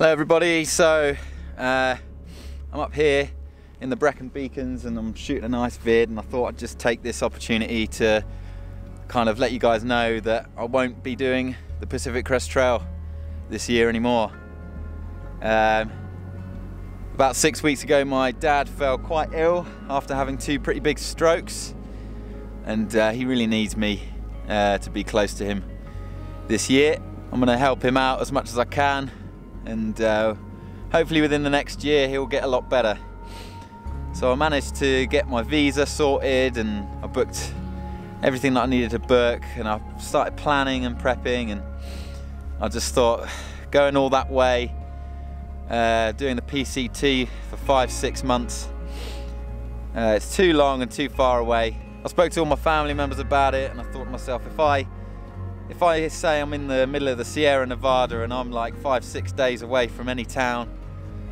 Hello everybody, so I'm up here in the Brecon Beacons and I'm shooting a nice vid, and I thought I'd just take this opportunity to kind of let you guys know that I won't be doing the Pacific Crest Trail this year anymore. About 6 weeks ago my dad fell quite ill after having two pretty big strokes, and he really needs me to be close to him this year. I'm going to help him out as much as I can, and hopefully within the next year he'll get a lot better. So I managed to get my visa sorted, and I booked everything that I needed to book, and I started planning and prepping, and I just thought going all that way, doing the PCT for 5-6 months, it's too long and too far away. I spoke to all my family members about it, and I thought to myself, if I say I'm in the middle of the Sierra Nevada and I'm like 5-6 days away from any town,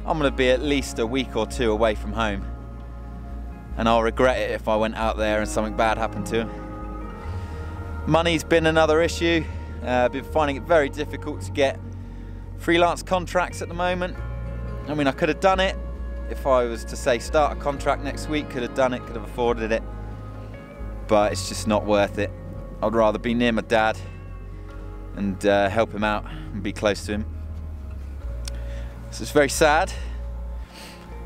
I'm going to be at least a week or two away from home, and I'll regret it if I went out there and something bad happened to him. Money's been another issue. I've been finding it very difficult to get freelance contracts at the moment. I mean, I could have done it if I was to say start a contract next week, could have done it, could have afforded it, but it's just not worth it. I'd rather be near my dad and help him out and be close to him. So it's very sad.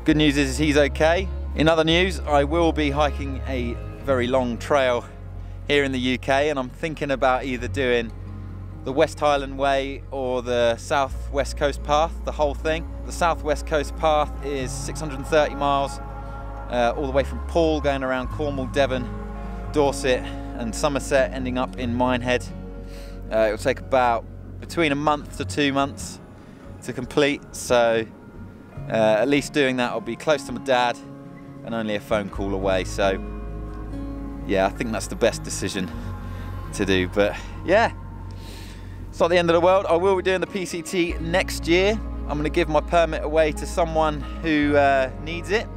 Good news is he's okay. In other news, I will be hiking a very long trail here in the UK, and I'm thinking about either doing the West Highland Way or the South West Coast Path, the whole thing. The South West Coast Path is 630 miles, all the way from Poole, going around Cornwall, Devon, Dorset and Somerset, ending up in Minehead. It will take about between a month to 2 months to complete, so at least doing that I'll be close to my dad and only a phone call away. So yeah, I think that's the best decision to do. But yeah, it's not the end of the world. I will be doing the PCT next year. I'm going to give my permit away to someone who needs it.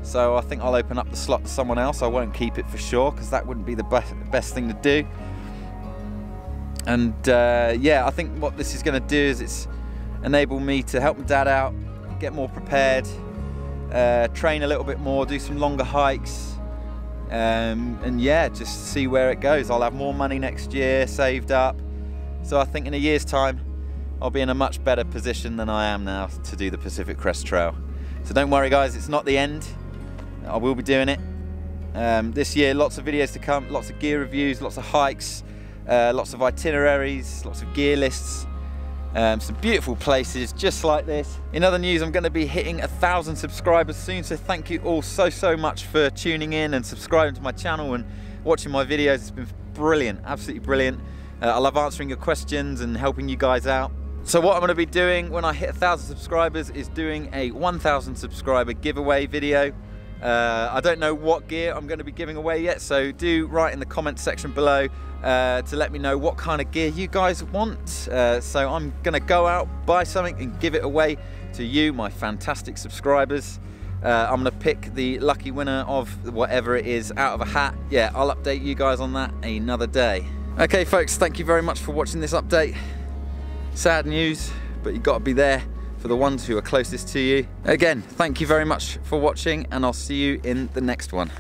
So I think I'll open up the slot to someone else. I won't keep it for sure, because that wouldn't be the best thing to do. And yeah, I think what this is going to do is it's enable me to help my dad out, get more prepared, train a little bit more, do some longer hikes, and yeah, just see where it goes. I'll have more money next year saved up, so I think in a year's time I'll be in a much better position than I am now to do the Pacific Crest Trail. So don't worry guys, it's not the end. I will be doing it this year. Lots of videos to come, lots of gear reviews, lots of hikes, lots of itineraries, lots of gear lists, some beautiful places just like this. In other news, I'm going to be hitting 1,000 subscribers soon, so thank you all so much for tuning in and subscribing to my channel and watching my videos. It's been brilliant, absolutely brilliant. I love answering your questions and helping you guys out. So what I'm going to be doing when I hit 1,000 subscribers is doing a 1,000 subscriber giveaway video. I don't know what gear I'm going to be giving away yet, so do write in the comment section below to let me know what kind of gear you guys want. So I'm going to go out, buy something and give it away to you, my fantastic subscribers. I'm going to pick the lucky winner of whatever it is out of a hat. Yeah, I'll update you guys on that another day. Okay folks, thank you very much for watching this update. Sad news, but you've got to be there for the ones who are closest to you. Again, thank you very much for watching, and I'll see you in the next one.